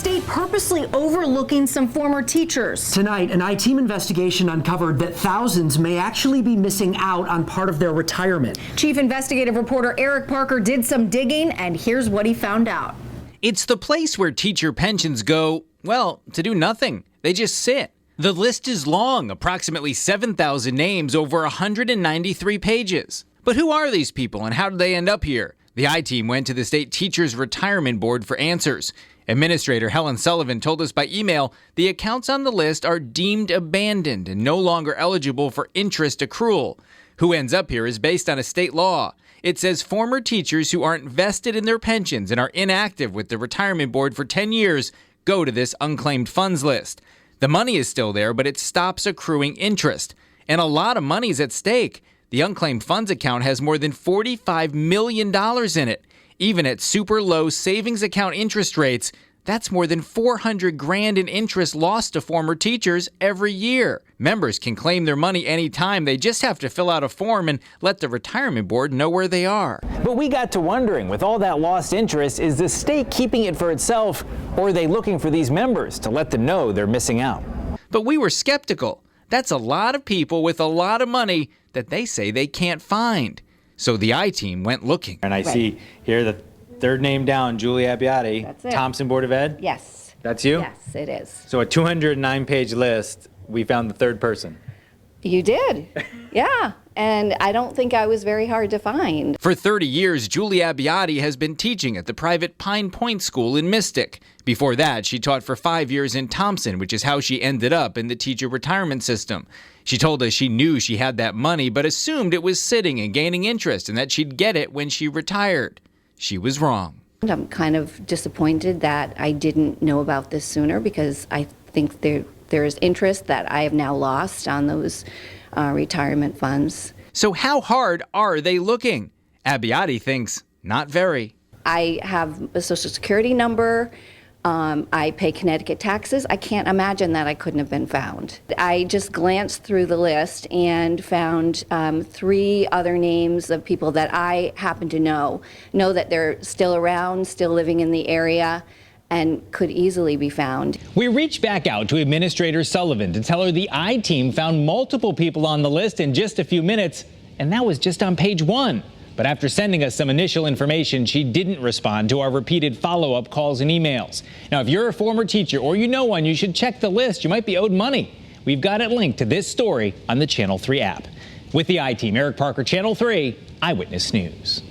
state purposely overlooking some former teachers? Tonight, an I-Team investigation uncovered that thousands may actually be missing out on part of their retirement. Chief investigative reporter Eric Parker did some digging, and here's what he found out. It's the place where teacher pensions go, well, to do nothing. They just sit. The list is long, approximately 7,000 names over 193 pages. But who are these people and how did they end up here? The I-Team went to the State Teachers Retirement Board for answers. Administrator Helen Sullivan told us by email the accounts on the list are deemed abandoned and no longer eligible for interest accrual. Who ends up here is based on a state law. It says former teachers who aren't vested in their pensions and are inactive with the retirement board for 10 years go to this unclaimed funds list. The money is still there, but it stops accruing interest. And a lot of money is at stake. The unclaimed funds account has more than $45 million in it. Even at super low savings account interest rates, that's more than $400,000 in interest lost to former teachers every year. Members can claim their money anytime. They just have to fill out a form and let the retirement board know where they are. But we got to wondering, with all that lost interest, is the state keeping it for itself, or are they looking for these members to let them know they're missing out? But we were skeptical. That's a lot of people with a lot of money that they say they can't find. So the I-Team went looking. And I see here the third name down, Julie Abbiati, That's it. Thompson Board of Ed? Yes. That's you? Yes, it is. So a 209-page list, we found the third person. You did. Yeah. And I don't think I was very hard to find. For 30 years, Julie Abbiati has been teaching at the private Pine Point School in Mystic. Before that, she taught for 5 years in Thompson, which is how she ended up in the teacher retirement system. She told us she knew she had that money, but assumed it was sitting and gaining interest and that she'd get it when she retired. She was wrong. I'm kind of disappointed that I didn't know about this sooner, because I think there's interest that I have now lost on those retirement funds. So how hard are they looking? Abbiati thinks not very. I have a Social Security number. I pay Connecticut taxes. I can't imagine that I couldn't have been found. I just glanced through the list and found 3 other names of people that I happen to know that they're still around, still living in the area, and could easily be found. We reached back out to Administrator Sullivan to tell her the I-Team found multiple people on the list in just a few minutes, and that was just on page 1. But after sending us some initial information, she didn't respond to our repeated follow-up calls and emails. Now, if you're a former teacher or you know one, you should check the list. You might be owed money. We've got it linked to this story on the Channel 3 app. With the I-Team, Eric Parker, Channel 3 Eyewitness News.